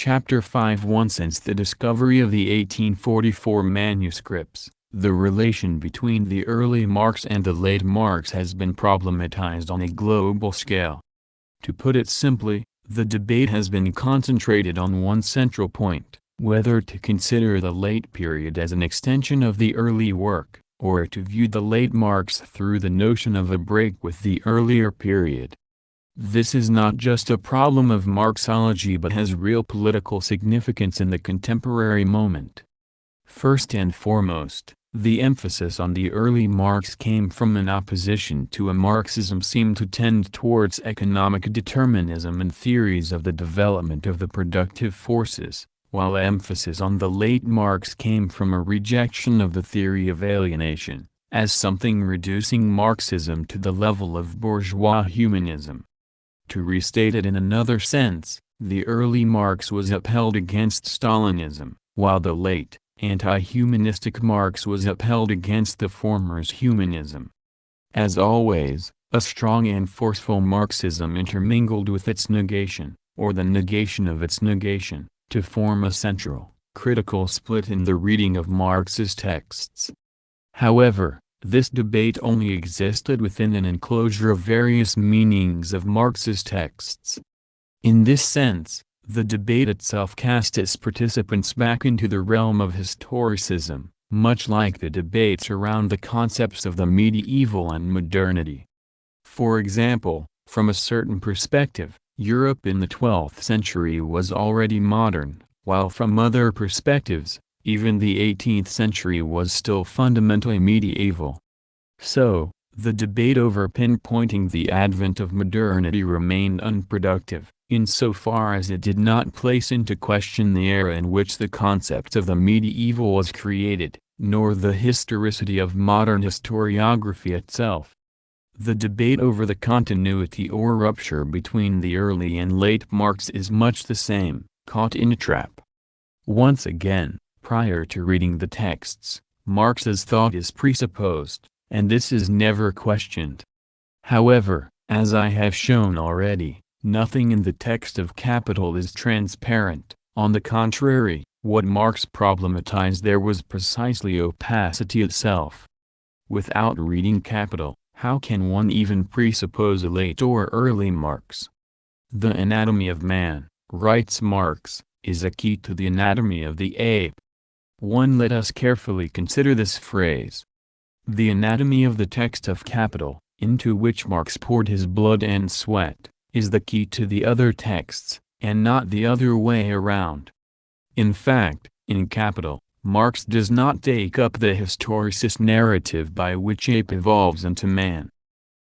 Chapter 5 Since the discovery of the 1844 manuscripts, the relation between the early Marx and the late Marx has been problematized on a global scale. To put it simply, the debate has been concentrated on one central point, whether to consider the late period as an extension of the early work, or to view the late Marx through the notion of a break with the earlier period. This is not just a problem of Marxology but has real political significance in the contemporary moment. First and foremost, the emphasis on the early Marx came from an opposition to a Marxism seemed to tend towards economic determinism and theories of the development of the productive forces, while emphasis on the late Marx came from a rejection of the theory of alienation, as something reducing Marxism to the level of bourgeois humanism. To restate it in another sense, the early Marx was upheld against Stalinism, while the late, anti-humanistic Marx was upheld against the former's humanism. As always, a strong and forceful Marxism intermingled with its negation, or the negation of its negation, to form a central, critical split in the reading of Marx's texts. However, this debate only existed within an enclosure of various meanings of Marx's texts. In this sense, the debate itself cast its participants back into the realm of historicism, much like the debates around the concepts of the medieval and modernity. For example, from a certain perspective, Europe in the 12th century was already modern, while from other perspectives, even the 18th century was still fundamentally medieval. So, the debate over pinpointing the advent of modernity remained unproductive, insofar as it did not place into question the era in which the concept of the medieval was created, nor the historicity of modern historiography itself. The debate over the continuity or rupture between the early and late Marx is much the same, caught in a trap. Once again, prior to reading the texts, Marx's thought is presupposed, and this is never questioned. However, as I have shown already, nothing in the text of Capital is transparent. On the contrary, what Marx problematized there was precisely opacity itself. Without reading Capital, how can one even presuppose a late or early Marx? The anatomy of man, writes Marx, is a key to the anatomy of the ape. Let us carefully consider this phrase. The anatomy of the text of Capital, into which Marx poured his blood and sweat, is the key to the other texts, and not the other way around. In fact, in Capital, Marx does not take up the historicist narrative by which ape evolves into man.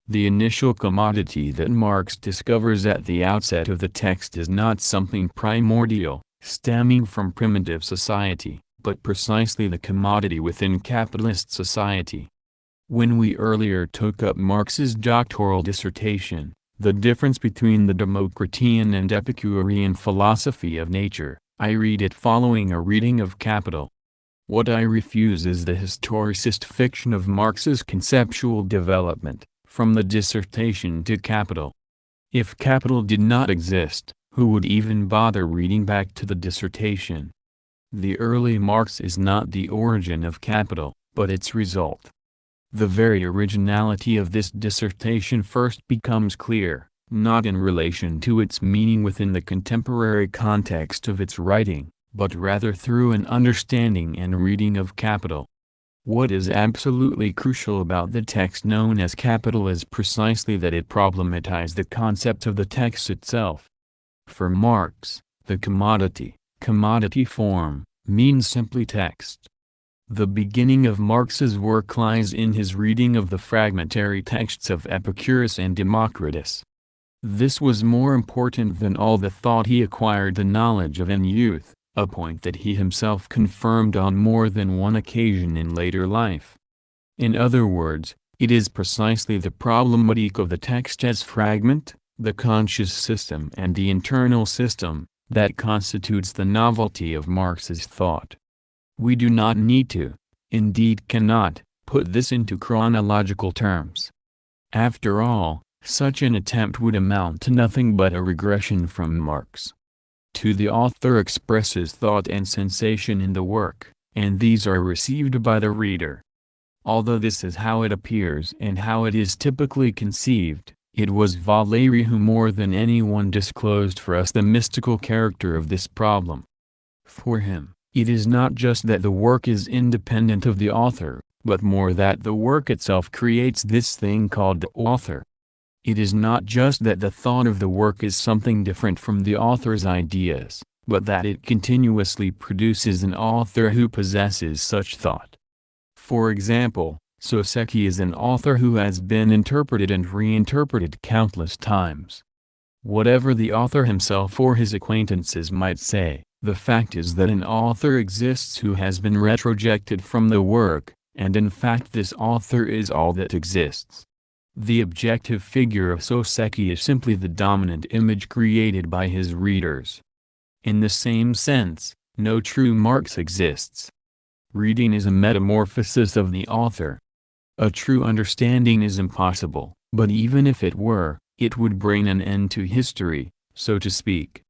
The initial commodity that Marx discovers at the outset of the text is not something primordial, stemming from primitive society, but precisely the commodity within capitalist society. When we earlier took up Marx's doctoral dissertation, The Difference Between the Democritean and Epicurean Philosophy of Nature, I read it following a reading of Capital. What I refuse is the historicist fiction of Marx's conceptual development, from the dissertation to Capital. If Capital did not exist, who would even bother reading back to the dissertation? The early Marx is not the origin of Capital, but its result. The very originality of this dissertation first becomes clear, not in relation to its meaning within the contemporary context of its writing, but rather through an understanding and reading of Capital. What is absolutely crucial about the text known as Capital is precisely that it problematized the concept of the text itself. For Marx, the commodity form, means simply text. The beginning of Marx's work lies in his reading of the fragmentary texts of Epicurus and Democritus. This was more important than all the thought he acquired the knowledge of in youth, a point that he himself confirmed on more than one occasion in later life. In other words, it is precisely the problematique of the text as fragment, the conscious system and the internal system, that constitutes the novelty of Marx's thought. We do not need to, indeed cannot, put this into chronological terms. After all, such an attempt would amount to nothing but a regression from Marx. 2. The author expresses thought and sensation in the work, and these are received by the reader. Although this is how it appears and how it is typically conceived, it was Valéry who more than anyone disclosed for us the mystical character of this problem. For him, it is not just that the work is independent of the author, but more that the work itself creates this thing called the author. It is not just that the thought of the work is something different from the author's ideas, but that it continuously produces an author who possesses such thought. For example, Soseki is an author who has been interpreted and reinterpreted countless times. Whatever the author himself or his acquaintances might say, the fact is that an author exists who has been retrojected from the work, and in fact this author is all that exists. The objective figure of Soseki is simply the dominant image created by his readers. In the same sense, no true Marx exists. Reading is a metamorphosis of the author. A true understanding is impossible, but even if it were, it would bring an end to history, so to speak.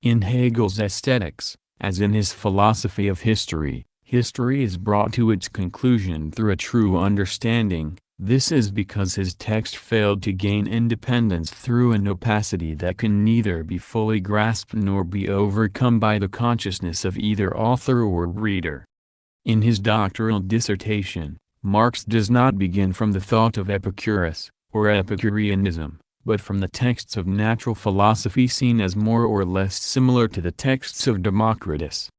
In Hegel's aesthetics, as in his philosophy of history, history is brought to its conclusion through a true understanding. This is because his text failed to gain independence through an opacity that can neither be fully grasped nor be overcome by the consciousness of either author or reader. In his doctoral dissertation, Marx does not begin from the thought of Epicurus, or Epicureanism, but from the texts of natural philosophy seen as more or less similar to the texts of Democritus.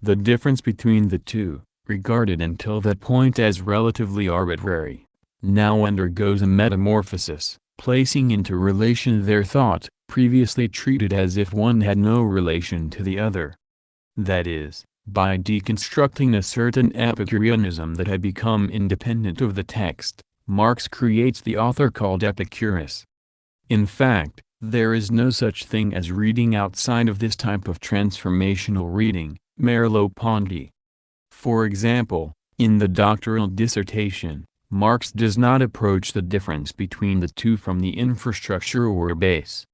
The difference between the two, regarded until that point as relatively arbitrary, now undergoes a metamorphosis, placing into relation their thought, previously treated as if one had no relation to the other. That is, by deconstructing a certain Epicureanism that had become independent of the text, Marx creates the author called Epicurus. In fact, there is no such thing as reading outside of this type of transformational reading, Merleau-Ponty. For example, in the doctoral dissertation, Marx does not approach the difference between the two from the infrastructure or base.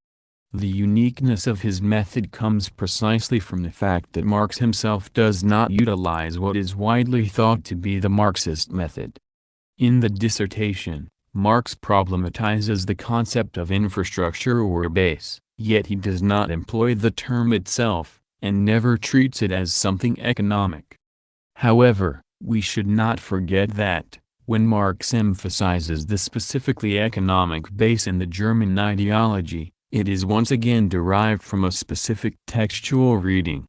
The uniqueness of his method comes precisely from the fact that Marx himself does not utilize what is widely thought to be the Marxist method. In the dissertation, Marx problematizes the concept of infrastructure or base, yet he does not employ the term itself, and never treats it as something economic. However, we should not forget that, when Marx emphasizes the specifically economic base in the German ideology, it is once again derived from a specific textual reading.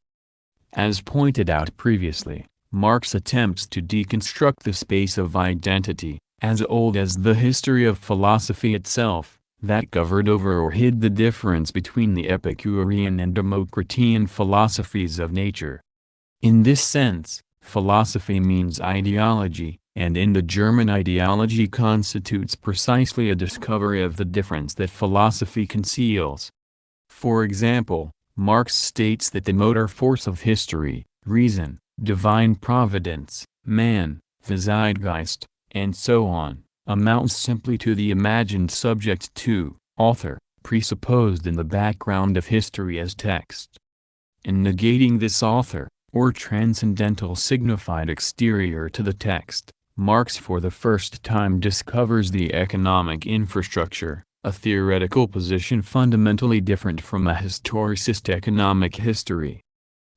As pointed out previously, Marx attempts to deconstruct the space of identity, as old as the history of philosophy itself, that covered over or hid the difference between the Epicurean and Democritean philosophies of nature. In this sense, philosophy means ideology, and in the German ideology constitutes precisely a discovery of the difference that philosophy conceals. For example, Marx states that the motor force of history, reason, divine providence, man, the zeitgeist, and so on, amounts simply to the imagined subject to, author, presupposed in the background of history as text. In negating this author, or transcendental signified exterior to the text, Marx for the first time discovers the economic infrastructure, a theoretical position fundamentally different from a historicist economic history.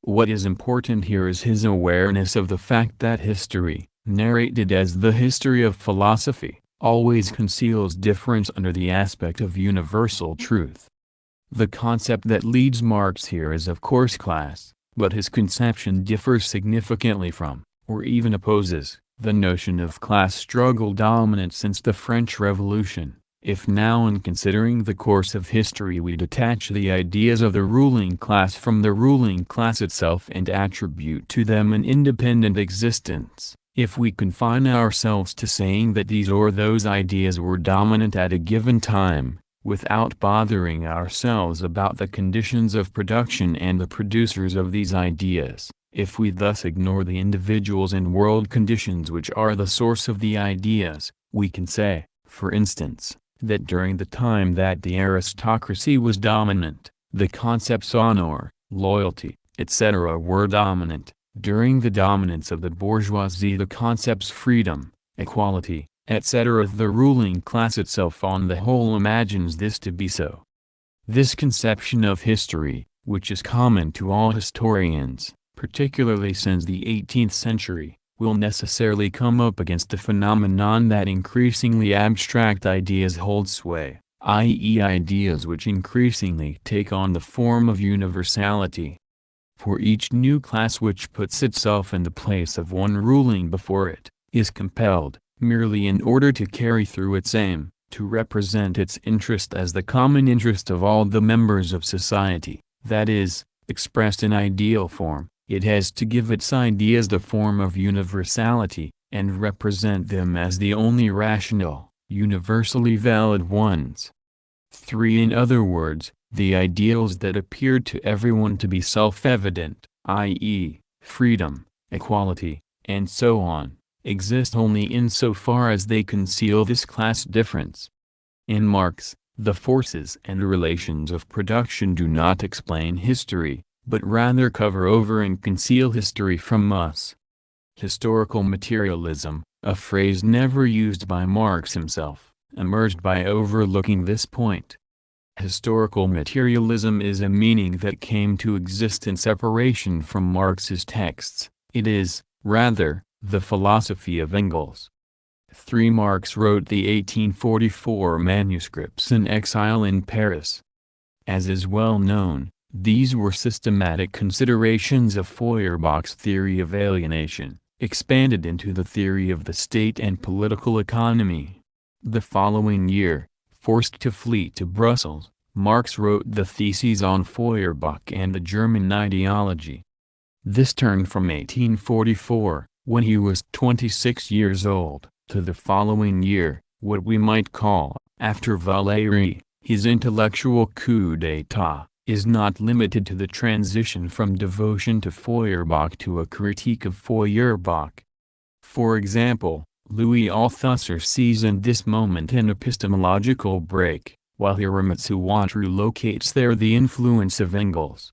What is important here is his awareness of the fact that history, narrated as the history of philosophy, always conceals difference under the aspect of universal truth. The concept that leads Marx here is of course class, but his conception differs significantly from, or even opposes, the notion of class struggle dominant since the French Revolution, if now in considering the course of history we detach the ideas of the ruling class from the ruling class itself and attribute to them an independent existence, if we confine ourselves to saying that these or those ideas were dominant at a given time, without bothering ourselves about the conditions of production and the producers of these ideas, if we thus ignore the individuals and world conditions which are the source of the ideas, we can say, for instance, that during the time that the aristocracy was dominant, the concepts honor, loyalty, etc. were dominant. During the dominance of the bourgeoisie, the concepts freedom, equality, etc. the ruling class itself on the whole imagines this to be so. This conception of history, which is common to all historians, particularly since the 18th century, will necessarily come up against the phenomenon that increasingly abstract ideas hold sway, i.e. ideas which increasingly take on the form of universality. For each new class which puts itself in the place of one ruling before it, is compelled, merely in order to carry through its aim, to represent its interest as the common interest of all the members of society, that is, expressed in ideal form. It has to give its ideas the form of universality, and represent them as the only rational, universally valid ones. 3. In other words, the ideals that appeared to everyone to be self-evident, i.e., freedom, equality, and so on, exist only insofar as they conceal this class difference. In Marx, the forces and relations of production do not explain history, but rather cover over and conceal history from us. Historical materialism, a phrase never used by Marx himself, emerged by overlooking this point. Historical materialism is a meaning that came to exist in separation from Marx's texts. It is, rather, the philosophy of Engels. 3. Marx wrote the 1844 manuscripts in exile in Paris. As is well known, these were systematic considerations of Feuerbach's theory of alienation, expanded into the theory of the state and political economy. The following year, forced to flee to Brussels, Marx wrote the theses on Feuerbach and the German ideology. This turned from 1844, when he was 26 years old, to the following year, what we might call, after Valéry, his intellectual coup d'état, is not limited to the transition from devotion to Feuerbach to a critique of Feuerbach. For example, Louis Althusser sees in this moment an epistemological break, while Hiramitsu Watru locates there the influence of Engels.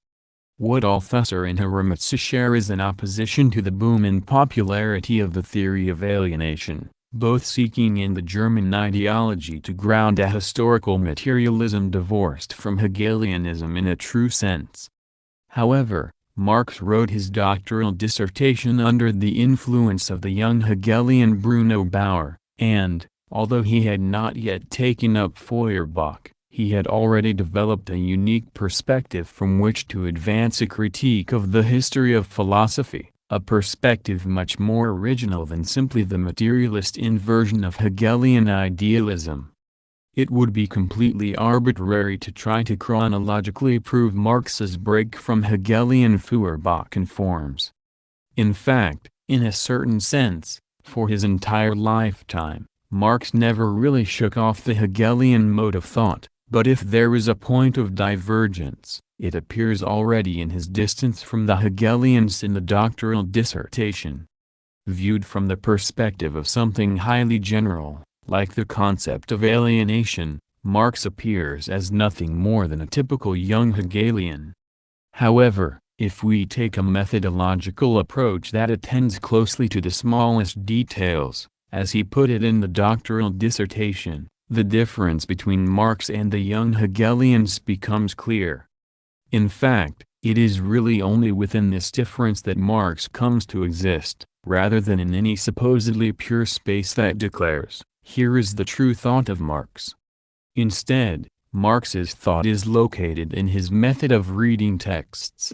What Althusser and Hiramitsu share is an opposition to the boom in popularity of the theory of alienation, both seeking in the German ideology to ground a historical materialism divorced from Hegelianism in a true sense. However, Marx wrote his doctoral dissertation under the influence of the young Hegelian Bruno Bauer, and, although he had not yet taken up Feuerbach, he had already developed a unique perspective from which to advance a critique of the history of philosophy. A perspective much more original than simply the materialist inversion of Hegelian idealism. It would be completely arbitrary to try to chronologically prove Marx's break from Hegelian Feuerbachian forms. In fact, in a certain sense, for his entire lifetime, Marx never really shook off the Hegelian mode of thought, but if there is a point of divergence, it appears already in his distance from the Hegelians in the doctoral dissertation. Viewed from the perspective of something highly general, like the concept of alienation, Marx appears as nothing more than a typical young Hegelian. However, if we take a methodological approach that attends closely to the smallest details, as he put it in the doctoral dissertation, the difference between Marx and the young Hegelians becomes clear. In fact, it is really only within this difference that Marx comes to exist, rather than in any supposedly pure space that declares, "Here is the true thought of Marx." Instead, Marx's thought is located in his method of reading texts.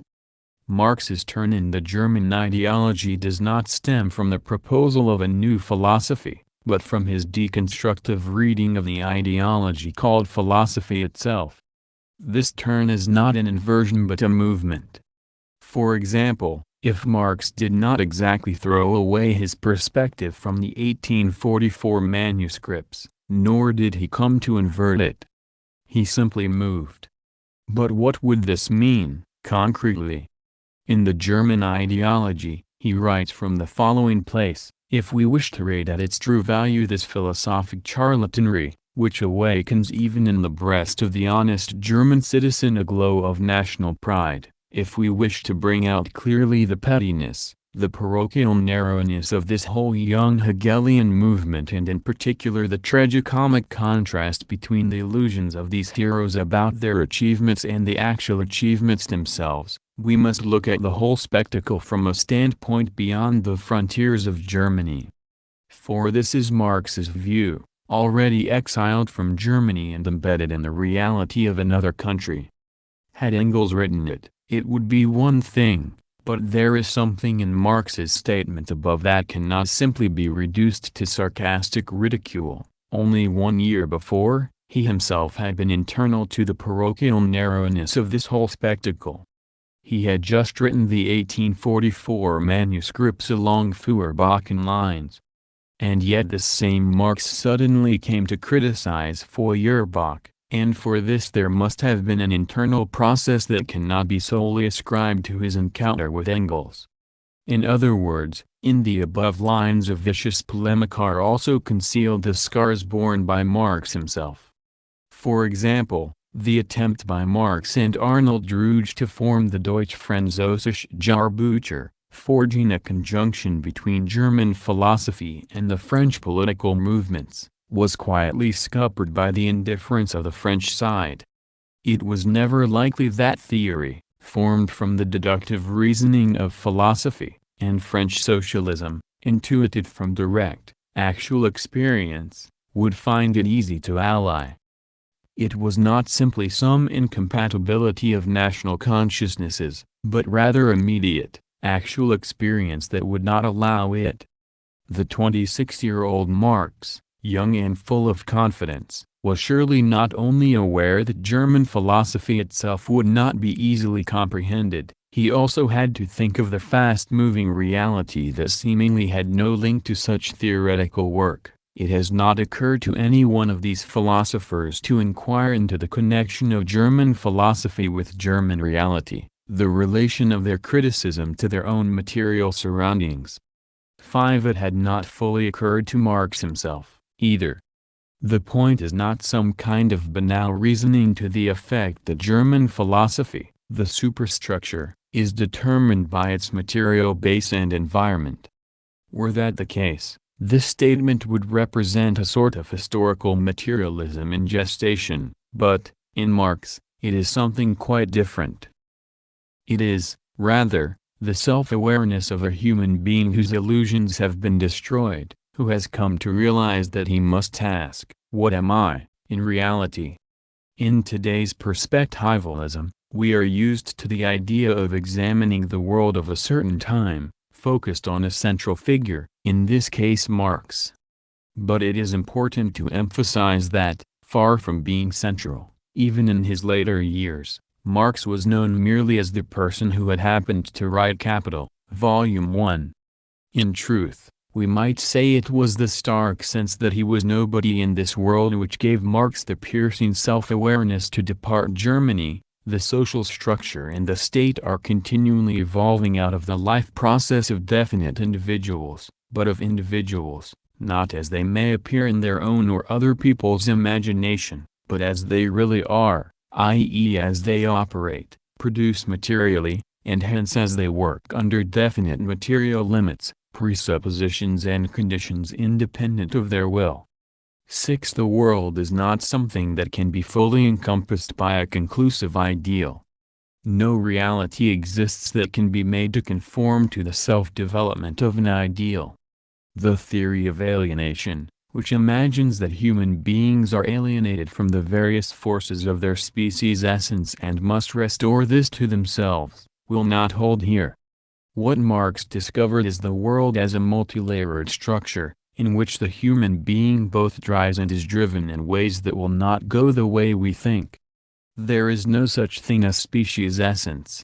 Marx's turn in the German ideology does not stem from the proposal of a new philosophy, but from his deconstructive reading of the ideology called philosophy itself. This turn is not an inversion but a movement. For example, if Marx did not exactly throw away his perspective from the 1844 manuscripts, nor did he come to invert it. He simply moved. But what would this mean, concretely? In the German ideology, he writes from the following place, "If we wish to rate at its true value this philosophic charlatanry, which awakens even in the breast of the honest German citizen a glow of national pride, If we wish to bring out clearly the pettiness, the parochial narrowness of this whole young Hegelian movement, and in particular the tragicomic contrast between the illusions of these heroes about their achievements and the actual achievements themselves, we must look at the whole spectacle from a standpoint beyond the frontiers of Germany. For this is Marx's view, already exiled from Germany and embedded in the reality of another country. Had Engels written it, it would be one thing. But there is something in Marx's statement above that cannot simply be reduced to sarcastic ridicule. Only 1 year before, he himself had been internal to the parochial narrowness of this whole spectacle. He had just written the 1844 manuscripts along Feuerbach's lines. And yet this same Marx suddenly came to criticize Feuerbach. And for this there must have been an internal process that cannot be solely ascribed to his encounter with Engels. In other words, in the above lines of vicious polemic are also concealed the scars borne by Marx himself. For example, the attempt by Marx and Arnold Ruge to form the Deutsche Französische Jahrbucher, forging a conjunction between German philosophy and the French political movements, was quietly scuppered by the indifference of the French side. It was never likely that theory, formed from the deductive reasoning of philosophy, and French socialism, intuited from direct, actual experience, would find it easy to ally. It was not simply some incompatibility of national consciousnesses, but rather immediate, actual experience that would not allow it. The 26-year-old Marx, young and full of confidence, was surely not only aware that German philosophy itself would not be easily comprehended, he also had to think of the fast-moving reality that seemingly had no link to such theoretical work. It has not occurred to any one of these philosophers to inquire into the connection of German philosophy with German reality, the relation of their criticism to their own material surroundings. 5. It had not fully occurred to Marx himself either. The point is not some kind of banal reasoning to the effect that German philosophy, the superstructure, is determined by its material base and environment. Were that the case, this statement would represent a sort of historical materialism in gestation, but, in Marx, it is something quite different. It is, rather, the self-awareness of a human being whose illusions have been destroyed, who has come to realize that he must ask, "What am I, in reality?" In today's perspectivalism, we are used to the idea of examining the world of a certain time, focused on a central figure, in this case Marx. But it is important to emphasize that, far from being central, even in his later years, Marx was known merely as the person who had happened to write Capital, Volume 1. In truth, we might say it was the stark sense that he was nobody in this world which gave Marx the piercing self-awareness to depart Germany. The social structure and the state are continually evolving out of the life process of definite individuals, but of individuals, not as they may appear in their own or other people's imagination, but as they really are, i.e. as they operate, produce materially, and hence as they work under definite material limits, presuppositions and conditions independent of their will. 6. The world is not something that can be fully encompassed by a conclusive ideal. No reality exists that can be made to conform to the self-development of an ideal. The theory of alienation, which imagines that human beings are alienated from the various forces of their species' essence and must restore this to themselves, will not hold here. What Marx discovered is the world as a multilayered structure, in which the human being both drives and is driven in ways that will not go the way we think. There is no such thing as species essence.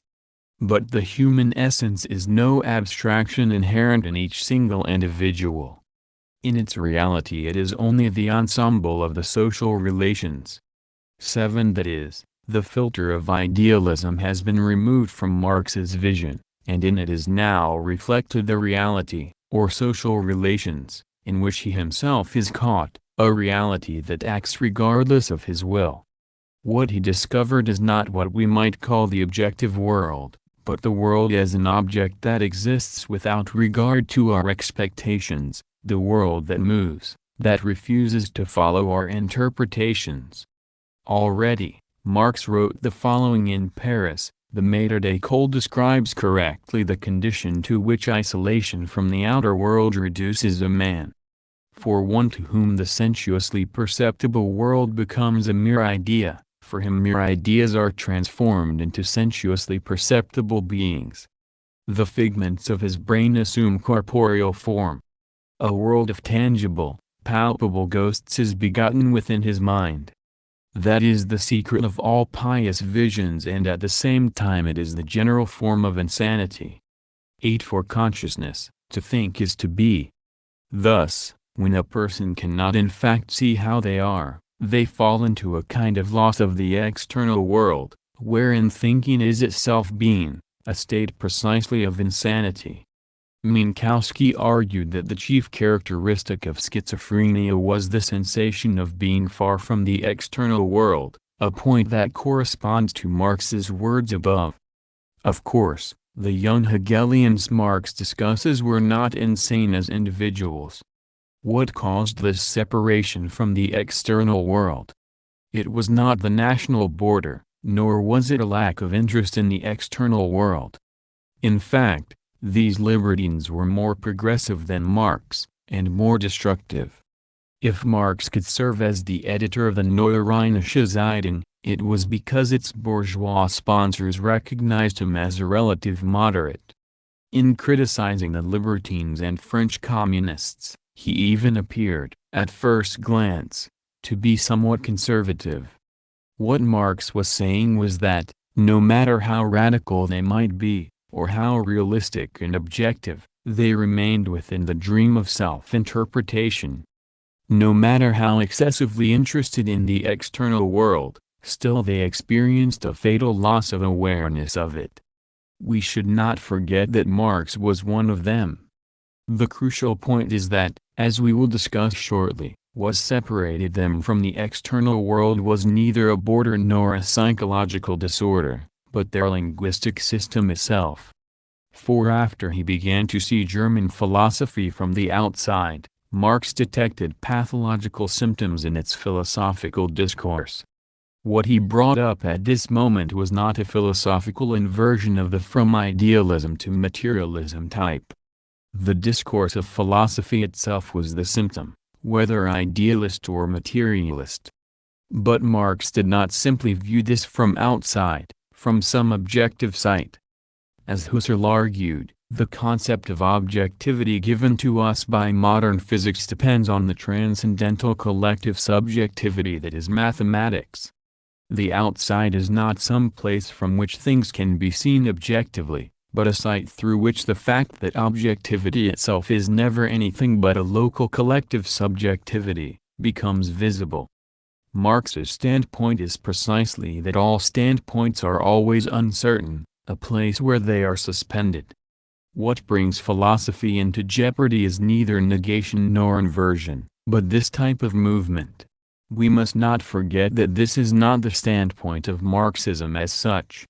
But the human essence is no abstraction inherent in each single individual. In its reality it is only the ensemble of the social relations. 7. That is, the filter of idealism has been removed from Marx's vision, and in it is now reflected the reality, or social relations, in which he himself is caught, a reality that acts regardless of his will. What he discovered is not what we might call the objective world, but the world as an object that exists without regard to our expectations, the world that moves, that refuses to follow our interpretations. Already, Marx wrote the following in Paris: "The maître d'école describes correctly the condition to which isolation from the outer world reduces a man. For one to whom the sensuously perceptible world becomes a mere idea, for him mere ideas are transformed into sensuously perceptible beings. The figments of his brain assume corporeal form. A world of tangible, palpable ghosts is begotten within his mind. That is the secret of all pious visions, and at the same time it is the general form of insanity. 8. For consciousness, to think is to be. Thus, when a person cannot in fact see how they are, they fall into a kind of loss of the external world, wherein thinking is itself being, a state precisely of insanity. Minkowski argued that the chief characteristic of schizophrenia was the sensation of being far from the external world, a point that corresponds to Marx's words above. Of course, the young Hegelians Marx discusses were not insane as individuals. What caused this separation from the external world? It was not the national border, nor was it a lack of interest in the external world. In fact, these libertines were more progressive than Marx, and more destructive. If Marx could serve as the editor of the Neue Rheinische Zeitung, it was because its bourgeois sponsors recognized him as a relative moderate. In criticizing the libertines and French communists, he even appeared, at first glance, to be somewhat conservative. What Marx was saying was that, no matter how radical they might be, or how realistic and objective, they remained within the dream of self-interpretation. No matter how excessively interested in the external world, still they experienced a fatal loss of awareness of it. We should not forget that Marx was one of them. The crucial point is that, as we will discuss shortly, what separated them from the external world was neither a border nor a psychological disorder, but their linguistic system itself. For after he began to see German philosophy from the outside, Marx detected pathological symptoms in its philosophical discourse. What he brought up at this moment was not a philosophical inversion of the from idealism to materialism type. The discourse of philosophy itself was the symptom, whether idealist or materialist. But Marx did not simply view this from outside, from some objective sight. As Husserl argued, the concept of objectivity given to us by modern physics depends on the transcendental collective subjectivity that is mathematics. The outside is not some place from which things can be seen objectively, but a sight through which the fact that objectivity itself is never anything but a local collective subjectivity, becomes visible. Marx's standpoint is precisely that all standpoints are always uncertain, a place where they are suspended. What brings philosophy into jeopardy is neither negation nor inversion, but this type of movement. We must not forget that this is not the standpoint of Marxism as such.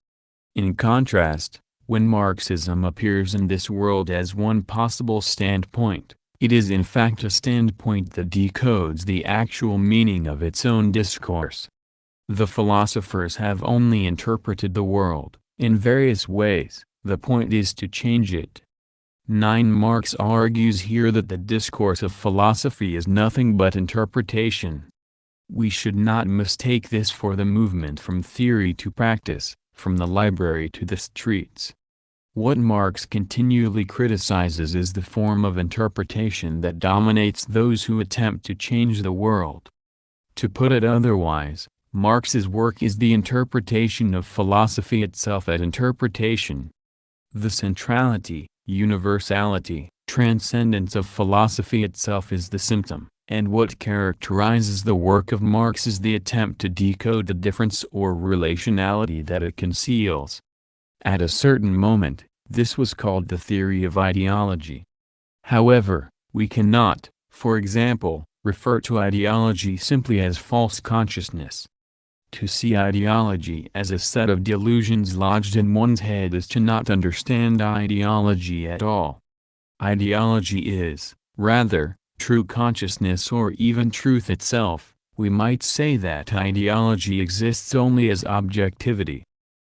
In contrast, when Marxism appears in this world as one possible standpoint, it is in fact a standpoint that decodes the actual meaning of its own discourse. The philosophers have only interpreted the world, in various ways. The point is to change it. 9. Marx argues here that the discourse of philosophy is nothing but interpretation. We should not mistake this for the movement from theory to practice, from the library to the streets. What Marx continually criticizes is the form of interpretation that dominates those who attempt to change the world. To put it otherwise, Marx's work is the interpretation of philosophy itself as interpretation. The centrality, universality, transcendence of philosophy itself is the symptom, and what characterizes the work of Marx is the attempt to decode the difference or relationality that it conceals. At a certain moment, this was called the theory of ideology. However, we cannot, for example, refer to ideology simply as false consciousness. To see ideology as a set of delusions lodged in one's head is to not understand ideology at all. Ideology is, rather, true consciousness or even truth itself. We might say that ideology exists only as objectivity.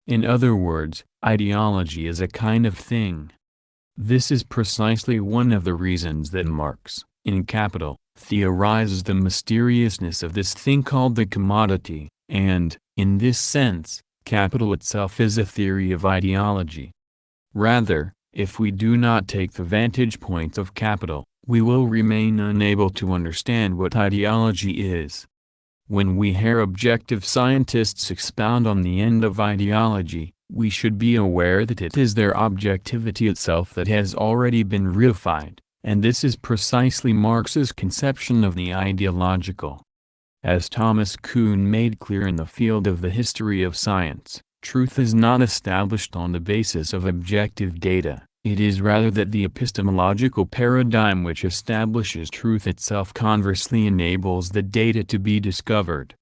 In other words, ideology is a kind of thing. This is precisely one of the reasons that Marx, in Capital, theorizes the mysteriousness of this thing called the commodity, and, in this sense, Capital itself is a theory of ideology. Rather, if we do not take the vantage point of Capital, we will remain unable to understand what ideology is. When we hear objective scientists expound on the end of ideology, we should be aware that it is their objectivity itself that has already been reified, and this is precisely Marx's conception of the ideological. As Thomas Kuhn made clear in the field of the history of science, truth is not established on the basis of objective data. It is rather that the epistemological paradigm which establishes truth itself conversely enables the data to be discovered.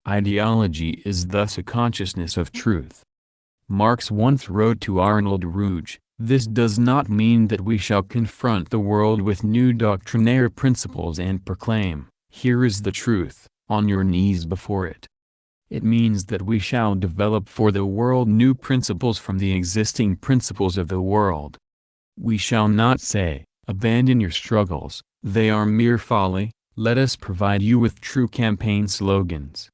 Ideology is thus a consciousness of truth. Marx once wrote to Arnold Ruge, "This does not mean that we shall confront the world with new doctrinaire principles and proclaim, 'Here is the truth,' on your knees before it. It means that we shall develop for the world new principles from the existing principles of the world. We shall not say, 'Abandon your struggles, they are mere folly, let us provide you with true campaign slogans.'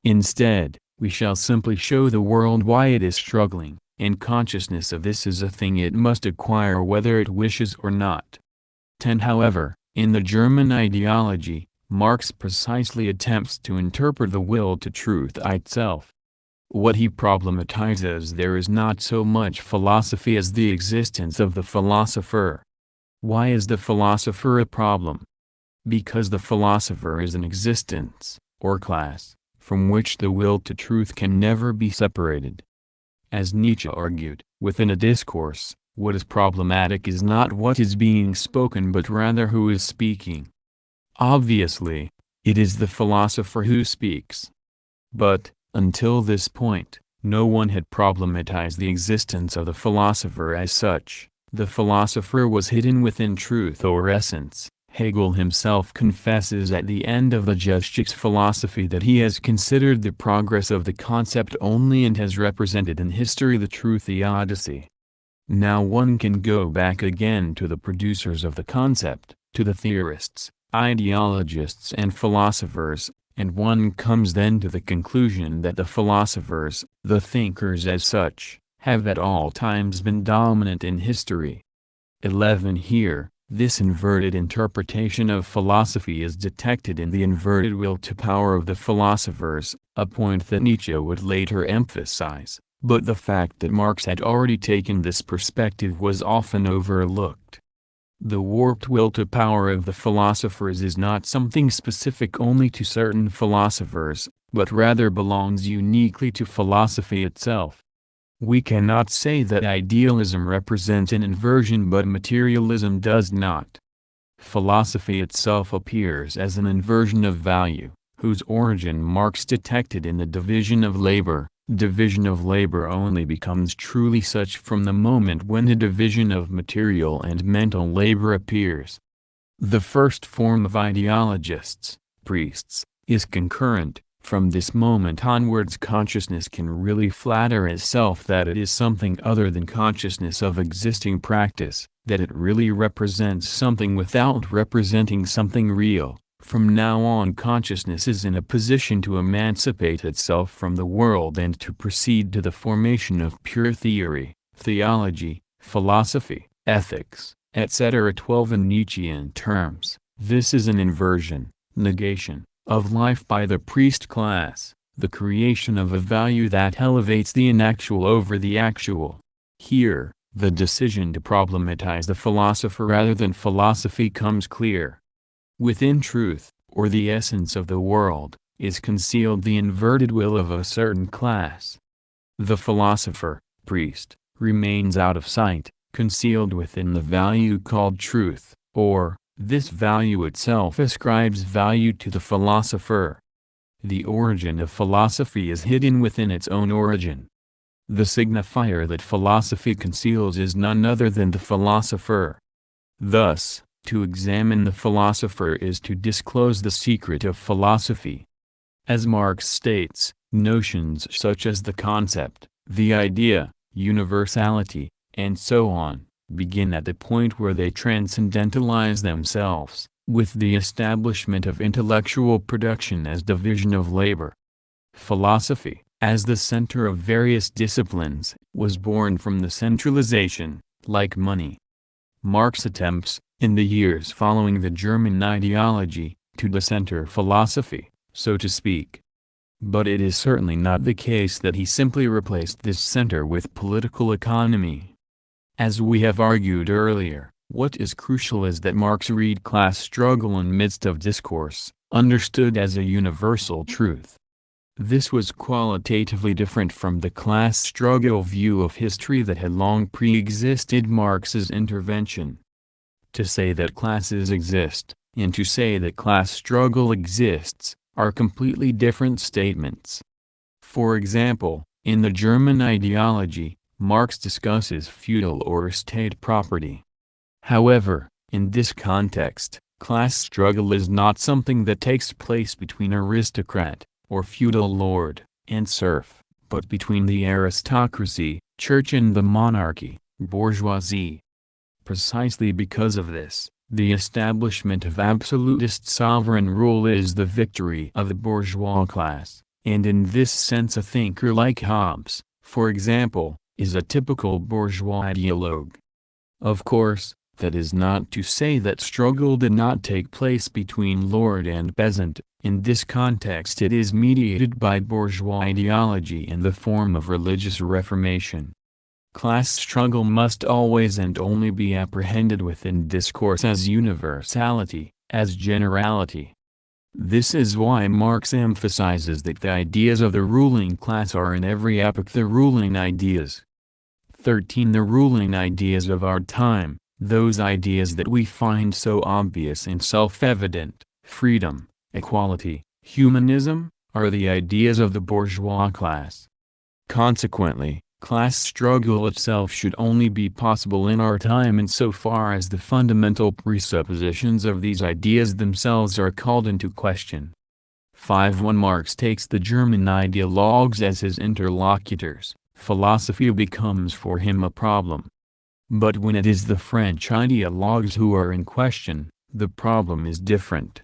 Instead, we shall simply show the world why it is struggling, and consciousness of this is a thing it must acquire whether it wishes or not." 10. However, in the German ideology, Marx precisely attempts to interpret the will to truth itself. What he problematizes there is not so much philosophy as the existence of the philosopher. Why is the philosopher a problem? Because the philosopher is an existence, or class, from which the will to truth can never be separated. As Nietzsche argued, within a discourse, what is problematic is not what is being spoken but rather who is speaking. Obviously, it is the philosopher who speaks. But, until this point, no one had problematized the existence of the philosopher as such. The philosopher was hidden within truth or essence. Hegel himself confesses at the end of the Ch5 philosophy that he has considered the progress of the concept only and has represented in history the true theodicy. Now one can go back again to the producers of the concept, to the theorists, ideologists and philosophers, and one comes then to the conclusion that the philosophers, the thinkers as such, have at all times been dominant in history. 11. Here, this inverted interpretation of philosophy is detected in the inverted will to power of the philosophers, a point that Nietzsche would later emphasize, but the fact that Marx had already taken this perspective was often overlooked. The warped will to power of the philosophers is not something specific only to certain philosophers, but rather belongs uniquely to philosophy itself. We cannot say that idealism represents an inversion but materialism does not. Philosophy itself appears as an inversion of value, whose origin Marx detected in the division of labor. Division of labor only becomes truly such from the moment when the division of material and mental labor appears. The first form of ideologists, priests, is concurrent. From this moment onwards consciousness can really flatter itself that it is something other than consciousness of existing practice, that it really represents something without representing something real. From now on consciousness is in a position to emancipate itself from the world and to proceed to the formation of pure theory, theology, philosophy, ethics, etc. 12. In Nietzschean terms, this is an inversion, negation, of life by the priest class, the creation of a value that elevates the inactual over the actual. Here, the decision to problematize the philosopher rather than philosophy comes clear. Within truth, or the essence of the world, is concealed the inverted will of a certain class. The philosopher, priest, remains out of sight, concealed within the value called truth, or, this value itself ascribes value to the philosopher. The origin of philosophy is hidden within its own origin. The signifier that philosophy conceals is none other than the philosopher. Thus, to examine the philosopher is to disclose the secret of philosophy. As Marx states, notions such as the concept, the idea, universality, and so on, begin at the point where they transcendentalize themselves, with the establishment of intellectual production as division of labor. Philosophy, as the center of various disciplines, was born from the centralization, like money. Marx attempts, in the years following the German ideology, to decenter philosophy, so to speak. But it is certainly not the case that he simply replaced this center with political economy. As we have argued earlier, what is crucial is that Marx read class struggle in midst of discourse, understood as a universal truth. This was qualitatively different from the class struggle view of history that had long pre-existed Marx's intervention. To say that classes exist, and to say that class struggle exists, are completely different statements. For example, in the German ideology, Marx discusses feudal or state property. However, in this context, class struggle is not something that takes place between aristocrat, or feudal lord, and serf, but between the aristocracy, church and the monarchy, bourgeoisie. Precisely because of this, the establishment of absolutist sovereign rule is the victory of the bourgeois class, and in this sense a thinker like Hobbes, for example, is a typical bourgeois ideologue. Of course, that is not to say that struggle did not take place between lord and peasant. In this context it is mediated by bourgeois ideology in the form of religious reformation. Class struggle must always and only be apprehended within discourse as universality, as generality. This is why Marx emphasizes that the ideas of the ruling class are in every epoch the ruling ideas. 13. The ruling ideas of our time, those ideas that we find so obvious and self-evident, freedom, equality, humanism, are the ideas of the bourgeois class. Consequently, class struggle itself should only be possible in our time insofar as the fundamental presuppositions of these ideas themselves are called into question. 5. When Marx takes the German ideologues as his interlocutors, philosophy becomes for him a problem. But when it is the French ideologues who are in question, the problem is different.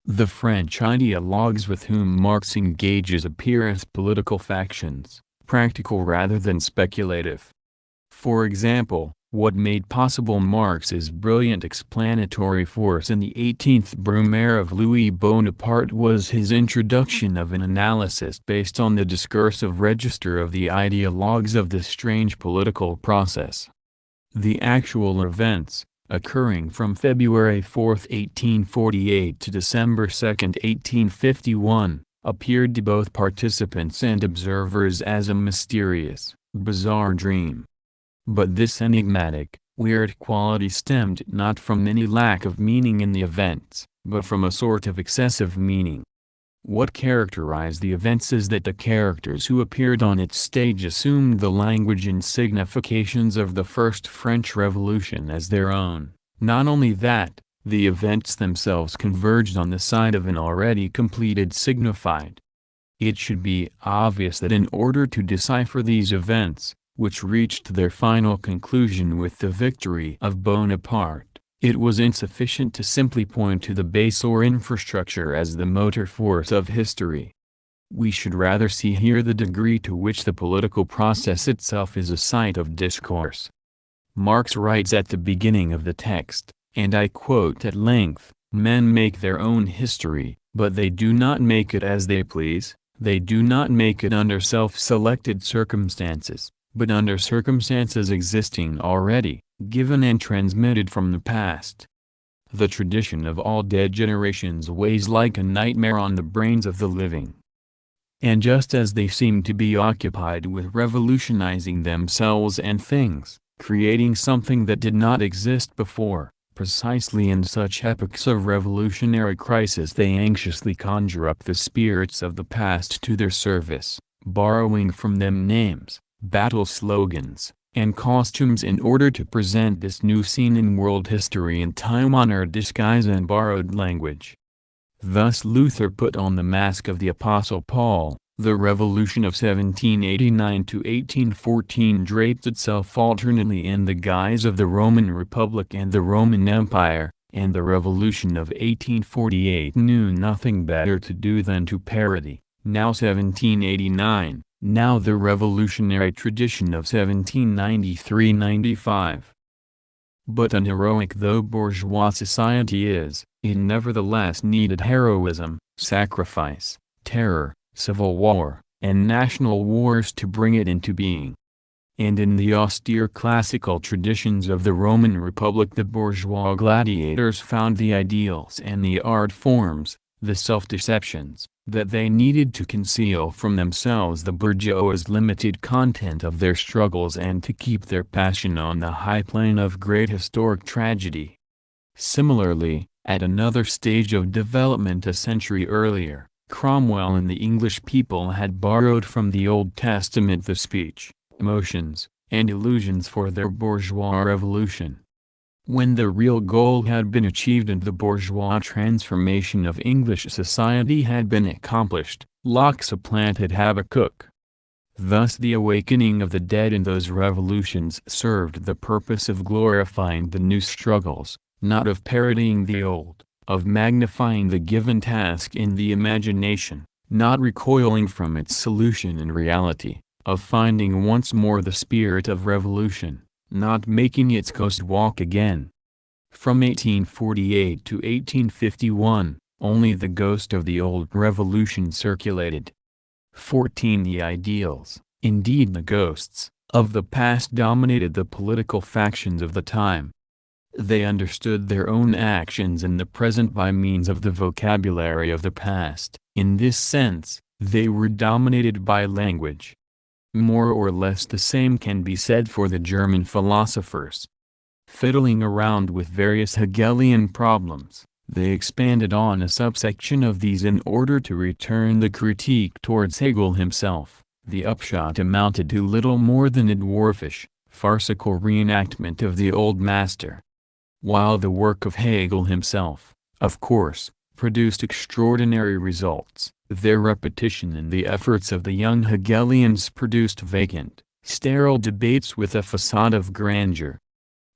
The French ideologues with whom Marx engages appear as political factions, practical rather than speculative. For example, what made possible Marx's brilliant explanatory force in the 18th Brumaire of Louis Bonaparte was his introduction of an analysis based on the discursive register of the ideologues of this strange political process. The actual events, occurring from February 4, 1848 to December 2, 1851, appeared to both participants and observers as a mysterious, bizarre dream. But this enigmatic, weird quality stemmed not from any lack of meaning in the events, but from a sort of excessive meaning. What characterized the events is that the characters who appeared on its stage assumed the language and significations of the First French Revolution as their own. Not only that, the events themselves converged on the side of an already completed signified. It should be obvious that in order to decipher these events, which reached their final conclusion with the victory of Bonaparte, it was insufficient to simply point to the base or infrastructure as the motor force of history. We should rather see here the degree to which the political process itself is a site of discourse. Marx writes at the beginning of the text, and I quote at length, "Men make their own history, but they do not make it as they please, they do not make it under self-selected circumstances, but under circumstances existing already, given and transmitted from the past." The tradition of all dead generations weighs like a nightmare on the brains of the living. And just as they seem to be occupied with revolutionizing themselves and things, creating something that did not exist before, Precisely in such epochs of revolutionary crisis they anxiously conjure up the spirits of the past to their service, borrowing from them names, battle slogans, and costumes in order to present this new scene in world history in time-honored disguise and borrowed language. Thus Luther put on the mask of the Apostle Paul. The revolution of 1789 to 1814 draped itself alternately in the guise of the Roman Republic and the Roman Empire, and the revolution of 1848 knew nothing better to do than to parody, now 1789, now the revolutionary tradition of 1793–95. But unheroic though bourgeois society is, it nevertheless needed heroism, sacrifice, terror, civil war, and national wars to bring it into being. And in the austere classical traditions of the Roman Republic the bourgeois gladiators found the ideals and the art forms, the self-deceptions, that they needed to conceal from themselves the bourgeois' limited content of their struggles and to keep their passion on the high plane of great historic tragedy. Similarly, at another stage of development a century earlier, Cromwell and the English people had borrowed from the Old Testament the speech, emotions, and illusions for their bourgeois revolution. When the real goal had been achieved and the bourgeois transformation of English society had been accomplished, Locke supplanted Habakkuk. Thus the awakening of the dead in those revolutions served the purpose of glorifying the new struggles, not of parodying the old, of magnifying the given task in the imagination, not recoiling from its solution in reality, of finding once more the spirit of revolution, not making its ghost walk again. From 1848 to 1851, only the ghost of the old revolution circulated. 14 The ideals, indeed the ghosts, of the past dominated the political factions of the time. They understood their own actions in the present by means of the vocabulary of the past. In this sense, they were dominated by language. More or less the same can be said for the German philosophers. Fiddling around with various Hegelian problems, they expanded on a subsection of these in order to return the critique towards Hegel himself. The upshot amounted to little more than a dwarfish, farcical reenactment of the old master. While the work of Hegel himself, of course, produced extraordinary results, their repetition in the efforts of the young Hegelians produced vacant, sterile debates with a facade of grandeur.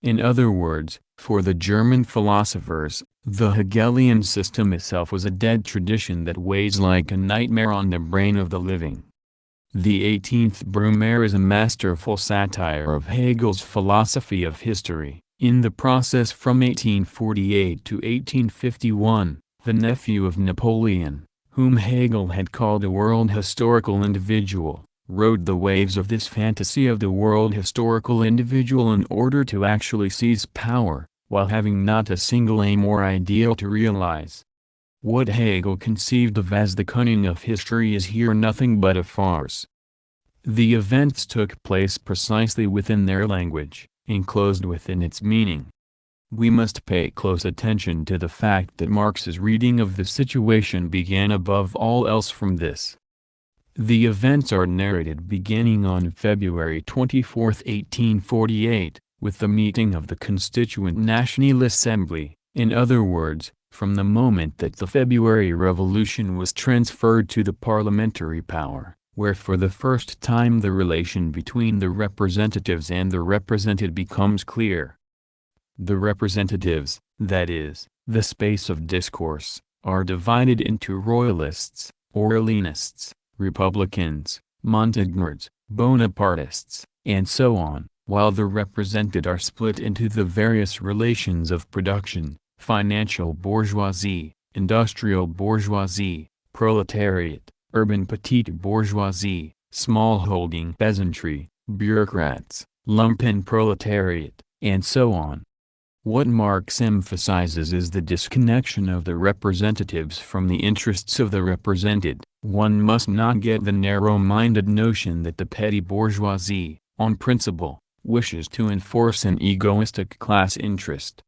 In other words, for the German philosophers, the Hegelian system itself was a dead tradition that weighs like a nightmare on the brain of the living. The 18th Brumaire is a masterful satire of Hegel's philosophy of history. In the process from 1848 to 1851, the nephew of Napoleon, whom Hegel had called a world historical individual, rode the waves of this fantasy of the world historical individual in order to actually seize power, while having not a single aim or ideal to realize. What Hegel conceived of as the cunning of history is here nothing but a farce. The events took place precisely within their language, enclosed within its meaning. We must pay close attention to the fact that Marx's reading of the situation began above all else from this. The events are narrated beginning on February 24, 1848, with the meeting of the Constituent National Assembly, in other words, from the moment that the February Revolution was transferred to the parliamentary power, where for the first time the relation between the representatives and the represented becomes clear. The representatives, that is, the space of discourse, are divided into royalists, Orleanists, republicans, Montagnards, Bonapartists, and so on, while the represented are split into the various relations of production, financial bourgeoisie, industrial bourgeoisie, proletariat, urban petite bourgeoisie, smallholding peasantry, bureaucrats, lumpen proletariat, and so on. What Marx emphasizes is the disconnection of the representatives from the interests of the represented. One must not get the narrow-minded notion that the petty bourgeoisie, on principle, wishes to enforce an egoistic class interest.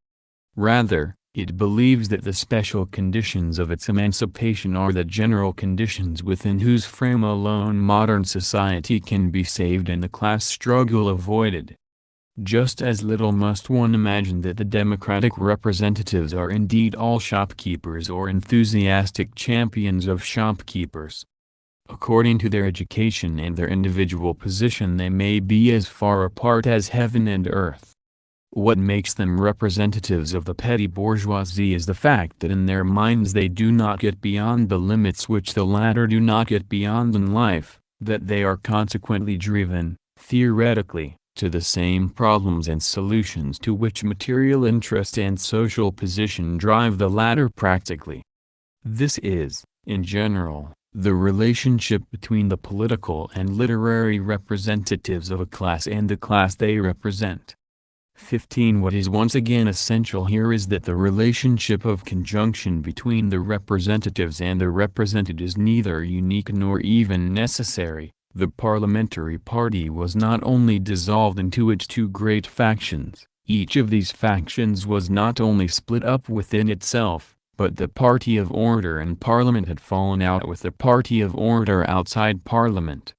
Rather, it believes that the special conditions of its emancipation are the general conditions within whose frame alone modern society can be saved and the class struggle avoided. Just as little must one imagine that the democratic representatives are indeed all shopkeepers or enthusiastic champions of shopkeepers. According to their education and their individual position, they may be as far apart as heaven and earth. What makes them representatives of the petty bourgeoisie is the fact that in their minds they do not get beyond the limits which the latter do not get beyond in life, that they are consequently driven, theoretically, to the same problems and solutions to which material interest and social position drive the latter practically. This is, in general, the relationship between the political and literary representatives of a class and the class they represent. 15. What is once again essential here is that the relationship of conjunction between the representatives and the represented is neither unique nor even necessary. The parliamentary party was not only dissolved into its two great factions, each of these factions was not only split up within itself, but the party of order in Parliament had fallen out with the party of order outside Parliament.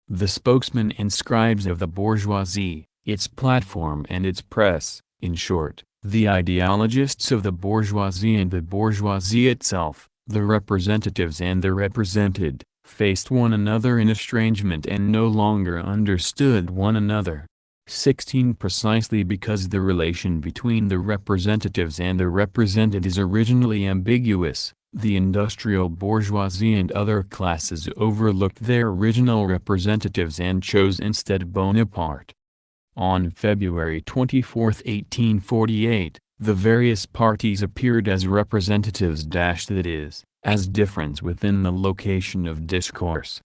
The spokesmen and scribes of the bourgeoisie, its platform and its press, in short, the ideologists of the bourgeoisie and the bourgeoisie itself, the representatives and the represented, faced one another in estrangement and no longer understood one another. 16. Precisely because the relation between the representatives and the represented is originally ambiguous, the industrial bourgeoisie and other classes overlooked their original representatives and chose instead Bonaparte. On February 24, 1848, the various parties appeared as representatives, that is, as difference within the location of discourse.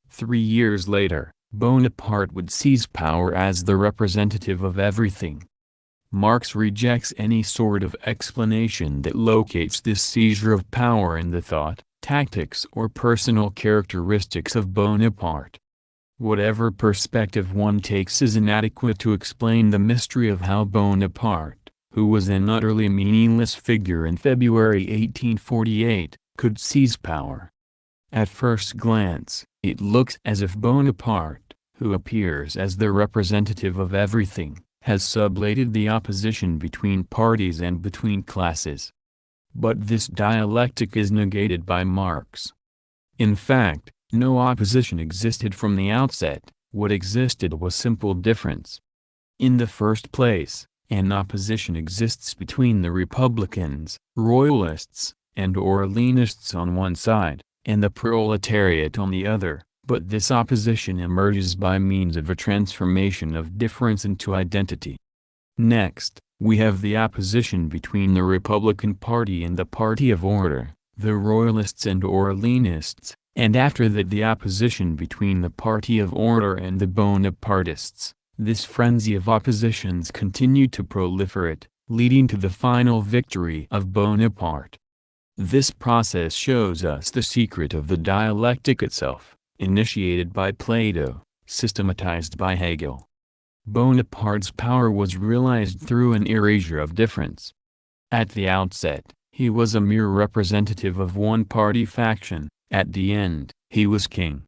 3 years later, Bonaparte would seize power as the representative of everything. Marx rejects any sort of explanation that locates this seizure of power in the thought, tactics or personal characteristics of Bonaparte. Whatever perspective one takes is inadequate to explain the mystery of how Bonaparte, who was an utterly meaningless figure in February 1848, could seize power. At first glance, it looks as if Bonaparte, who appears as the representative of everything, has sublated the opposition between parties and between classes. But this dialectic is negated by Marx. In fact, no opposition existed from the outset. What existed was simple difference. In the first place, an opposition exists between the Republicans, Royalists, and Orleanists on one side, and the proletariat on the other, but this opposition emerges by means of a transformation of difference into identity. Next, we have the opposition between the Republican Party and the Party of Order, the Royalists and Orleanists, and after that the opposition between the Party of Order and the Bonapartists. This frenzy of oppositions continued to proliferate, leading to the final victory of Bonaparte. This process shows us the secret of the dialectic itself, initiated by Plato, systematized by Hegel. Bonaparte's power was realized through an erasure of difference. At the outset, he was a mere representative of one party faction. At the end, he was king.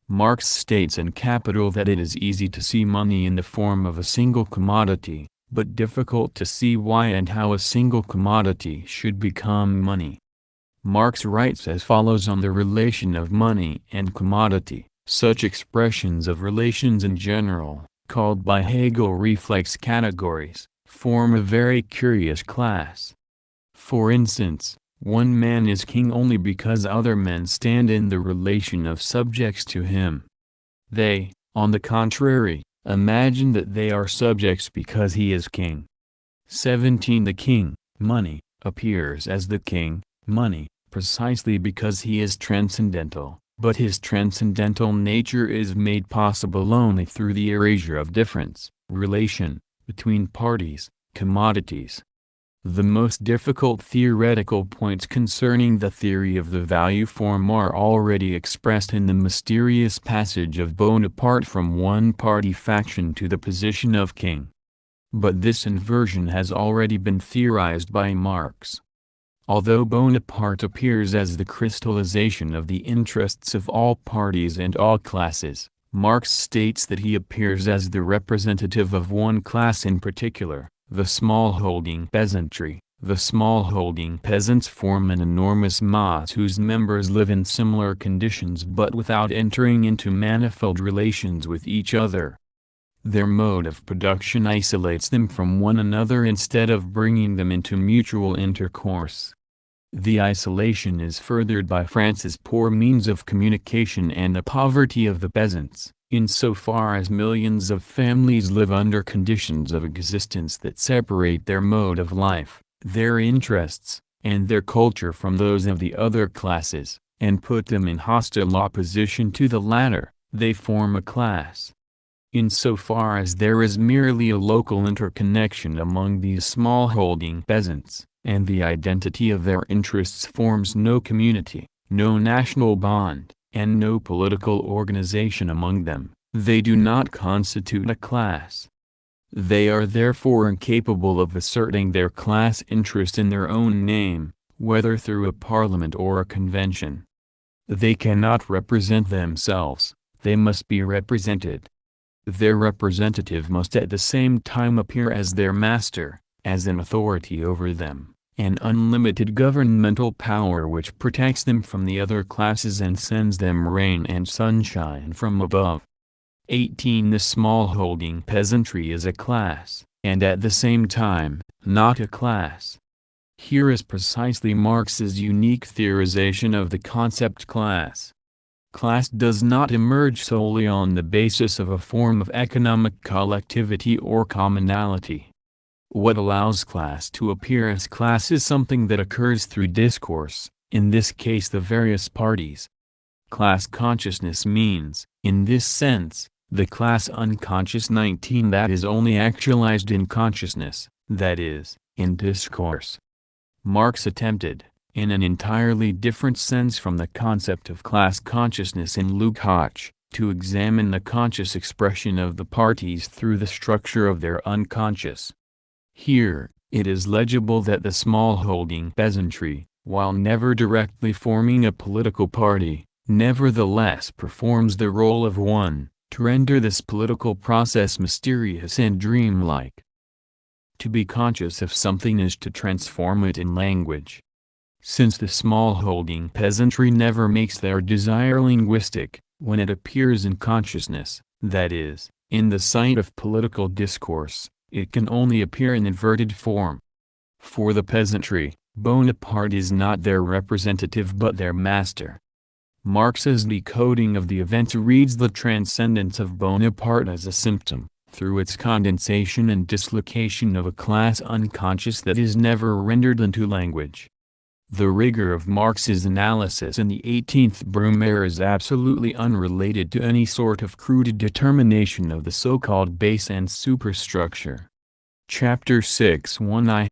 Marx states in Capital that it is easy to see money in the form of a single commodity, but difficult to see why and how a single commodity should become money. Marx writes as follows on the relation of money and commodity: such expressions of relations in general, called by Hegel reflex categories, form a very curious class. For instance, one man is king only because other men stand in the relation of subjects to him. They, on the contrary, imagine that they are subjects because he is king. 17. The king, money, appears as the king, money, precisely because he is transcendental, but his transcendental nature is made possible only through the erasure of difference, relation, between parties, commodities. The most difficult theoretical points concerning the theory of the value form are already expressed in the mysterious passage of Bonaparte from one party faction to the position of king. But this inversion has already been theorized by Marx. Although Bonaparte appears as the crystallization of the interests of all parties and all classes, Marx states that he appears as the representative of one class in particular, the smallholding peasantry. The smallholding peasants form an enormous mass whose members live in similar conditions but without entering into manifold relations with each other. Their mode of production isolates them from one another instead of bringing them into mutual intercourse. The isolation is furthered by France's poor means of communication and the poverty of the peasants, insofar as millions of families live under conditions of existence that separate their mode of life, their interests, and their culture from those of the other classes, and put them in hostile opposition to the latter. They form a class. Insofar as there is merely a local interconnection among these smallholding peasants, and the identity of their interests forms no community, no national bond, and no political organization among them, they do not constitute a class. They are therefore incapable of asserting their class interest in their own name, whether through a parliament or a convention. They cannot represent themselves, they must be represented. Their representative must at the same time appear as their master, as an authority over them, an unlimited governmental power which protects them from the other classes and sends them rain and sunshine from above. 18. The smallholding peasantry is a class, and at the same time, not a class. Here is precisely Marx's unique theorization of the concept class. Class does not emerge solely on the basis of a form of economic collectivity or commonality. What allows class to appear as class is something that occurs through discourse, in this case the various parties. Class consciousness means, in this sense, the class unconscious 19 that is only actualized in consciousness, that is, in discourse. Marx attempted, in an entirely different sense from the concept of class consciousness in Lukács, to examine the conscious expression of the parties through the structure of their unconscious. Here, it is legible that the smallholding peasantry, while never directly forming a political party, nevertheless performs the role of one, to render this political process mysterious and dreamlike. To be conscious of something is to transform it in language. Since the smallholding peasantry never makes their desire linguistic, when it appears in consciousness, that is, in the sight of political discourse, it can only appear in inverted form. For the peasantry, Bonaparte is not their representative but their master. Marx's decoding of the event reads the transcendence of Bonaparte as a symptom, through its condensation and dislocation of a class unconscious that is never rendered into language. The rigor of Marx's analysis in the 18th Brumaire is absolutely unrelated to any sort of crude determination of the so-called base and superstructure. Chapter 6 1I